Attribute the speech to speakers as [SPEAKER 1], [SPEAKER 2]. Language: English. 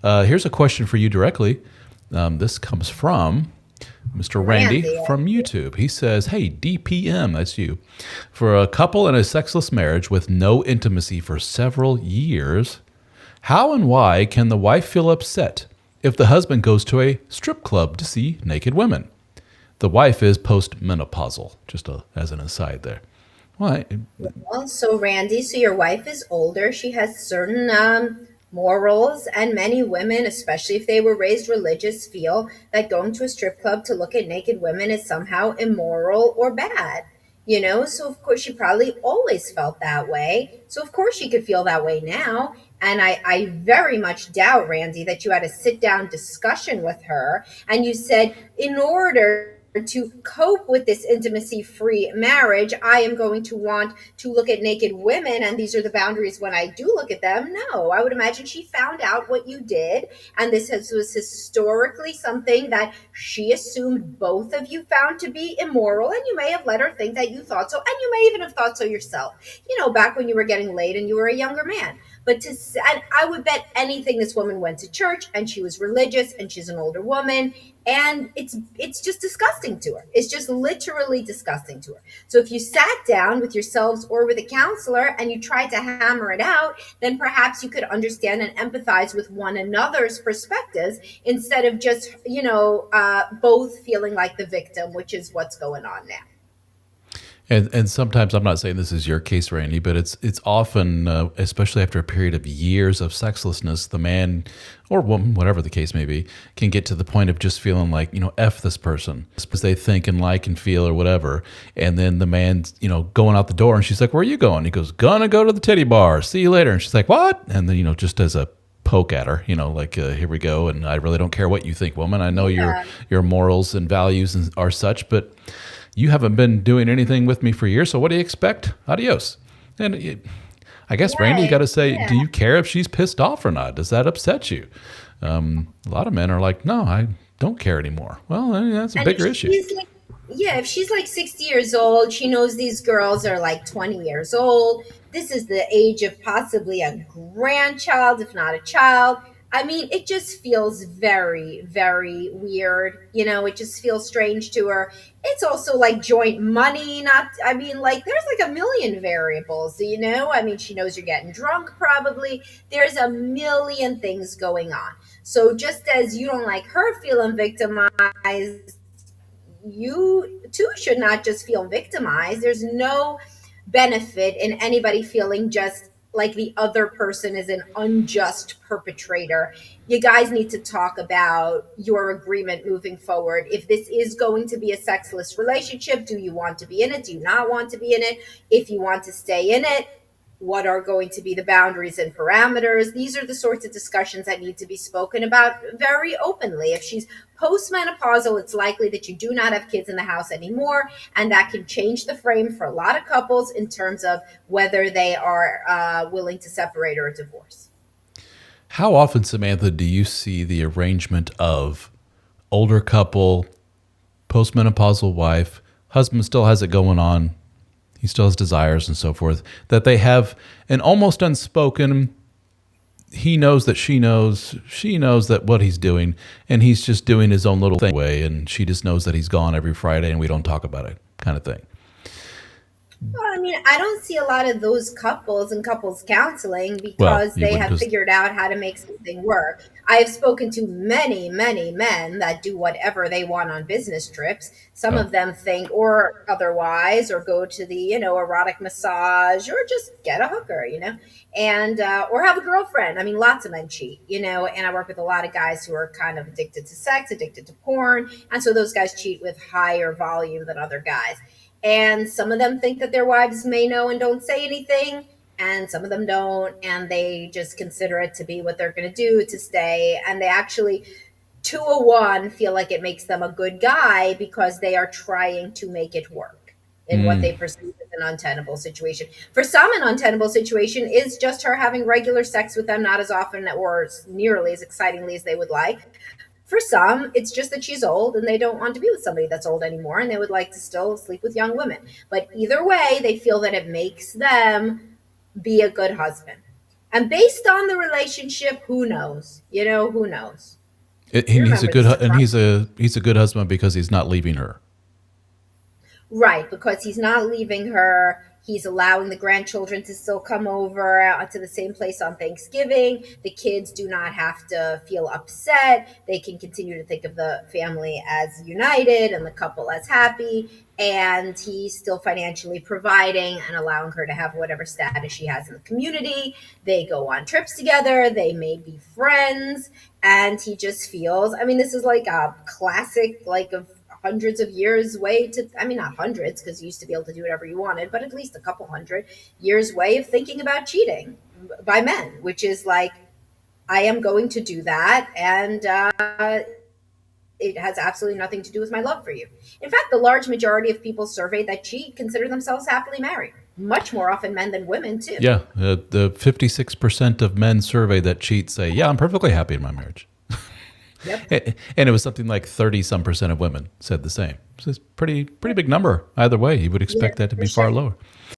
[SPEAKER 1] Here's a question for you directly. This comes from Mr. Randy
[SPEAKER 2] Randy.
[SPEAKER 1] from YouTube. He says, "Hey, DPM, that's you. For a couple in a sexless marriage with no intimacy for several years, how and why can the wife feel upset if the husband goes to a strip club to see naked women? The wife is postmenopausal." Just as an aside there. Why?
[SPEAKER 2] Well, so Randy, so your wife is older. She has certain morals, and many women, especially if they were raised religious, feel that going to a strip club to look at naked women is somehow immoral or bad. So of course she probably always felt that way. So of course she could feel that way now. And I very much doubt, Randy, that you had a sit down discussion with her and you said, in order to cope with this intimacy free marriage, I am going to want to look at naked women, and these are the boundaries when I do look at them. No, I would imagine she found out what you did, and was historically something that she assumed both of you found to be immoral, and you may have let her think that you thought so, and you may even have thought so yourself, back when you were getting laid and you were a younger man. And I would bet anything this woman went to church and she was religious and she's an older woman, and it's just disgusting to her. It's just literally disgusting to her. So if you sat down with yourselves or with a counselor and you tried to hammer it out, then perhaps you could understand and empathize with one another's perspectives instead of just both feeling like the victim, which is what's going on now.
[SPEAKER 1] And sometimes I'm not saying this is your case, Randy, but it's often, especially after a period of years of sexlessness, the man or woman, whatever the case may be, can get to the point of just feeling like, f this person because they think and like and feel or whatever, and then the man's going out the door and she's like, "Where are you going?" He goes, "Gonna go to the titty bar. See you later." And she's like, "What?" And then just as a poke at her, like, "Here we go, and I really don't care what you think, woman. I know
[SPEAKER 2] Yeah.
[SPEAKER 1] your morals and values are such, but you haven't been doing anything with me for years, so what do you expect? Adios." And I guess, Randy, you got
[SPEAKER 2] Right.
[SPEAKER 1] to say, do
[SPEAKER 2] Yeah.
[SPEAKER 1] you care if she's pissed off or not? Does that upset you? A lot of men are like, "No, I don't care anymore." Well, that's a
[SPEAKER 2] And if
[SPEAKER 1] bigger issue.
[SPEAKER 2] she's like, yeah, if she's like 60 years old, she knows these girls are like 20 years old. This is the age of possibly a grandchild, if not a child. I mean, it just feels very, very weird. It just feels strange to her. It's also like joint money, not, I mean, like, there's like a million variables, I mean, she knows you're getting drunk, probably. There's a million things going on. So just as you don't like her feeling victimized, you too should not just feel victimized. There's no benefit in anybody feeling just like the other person is an unjust perpetrator. You guys need to talk about your agreement moving forward. If this is going to be a sexless relationship, do you want to be in it? Do you not want to be in it? If you want to stay in it, what are going to be the boundaries and parameters? These are the sorts of discussions that need to be spoken about very openly. If she's postmenopausal, it's likely that you do not have kids in the house anymore, and that can change the frame for a lot of couples in terms of whether they are willing to separate or divorce.
[SPEAKER 1] How often, Samantha, do you see the arrangement of older couple, postmenopausal wife, husband still has it going on, he still has desires and so forth, that they have an almost unspoken, he knows that she knows that what he's doing, and he's just doing his own little thing way, and she just knows that he's gone every Friday and we don't talk about it, kind of thing.
[SPEAKER 2] Well, I mean, I don't see a lot of those couples in couples counseling
[SPEAKER 1] Well,
[SPEAKER 2] because
[SPEAKER 1] you
[SPEAKER 2] they
[SPEAKER 1] wouldn't
[SPEAKER 2] have
[SPEAKER 1] because
[SPEAKER 2] figured out how to make something work. I have spoken to many, many men that do whatever they want on business trips. Some
[SPEAKER 1] oh,
[SPEAKER 2] of them think, or otherwise, or go to the, erotic massage, or just get a hooker, and, or have a girlfriend. I mean, lots of men cheat, and I work with a lot of guys who are kind of addicted to sex, addicted to porn. And so those guys cheat with higher volume than other guys, and some of them think that their wives may know and don't say anything, and some of them don't, and they just consider it to be what they're going to do to stay, and they actually 201 feel like it makes them a good guy because they are trying to make it work in what
[SPEAKER 1] mm,
[SPEAKER 2] they perceive as an untenable situation. For some, an untenable situation is just her having regular sex with them, not as often or nearly as excitingly as they would like. For some, it's just that she's old and they don't want to be with somebody that's old anymore, and they would like to still sleep with young women. But either way, they feel that it makes them be a good husband. And based on the relationship, who knows? Who knows?
[SPEAKER 1] And
[SPEAKER 2] You
[SPEAKER 1] he's a
[SPEAKER 2] remember the
[SPEAKER 1] good and
[SPEAKER 2] surprise.
[SPEAKER 1] he's a good husband because he's not leaving her.
[SPEAKER 2] Right, because he's not leaving her. He's allowing the grandchildren to still come over to the same place on Thanksgiving. The kids do not have to feel upset. They can continue to think of the family as united and the couple as happy. And he's still financially providing and allowing her to have whatever status she has in the community. They go on trips together. They may be friends. And he just feels, I mean, this is like a classic, like, of hundreds of years way to, I mean, not hundreds because you used to be able to do whatever you wanted, but at least a couple hundred years way of thinking about cheating by men, which is like, I am going to do that, and it has absolutely nothing to do with my love for you. In fact, the large majority of people surveyed that cheat consider themselves happily married, much more often men than women too.
[SPEAKER 1] Yeah, the 56% of men surveyed that cheat say, "Yeah, I'm perfectly happy in my marriage."
[SPEAKER 2] Yep.
[SPEAKER 1] And it was something like 30 some percent of women said the same. So it's pretty big number. Either way, you would
[SPEAKER 2] Yeah,
[SPEAKER 1] expect that to
[SPEAKER 2] for
[SPEAKER 1] be far
[SPEAKER 2] sure.
[SPEAKER 1] lower.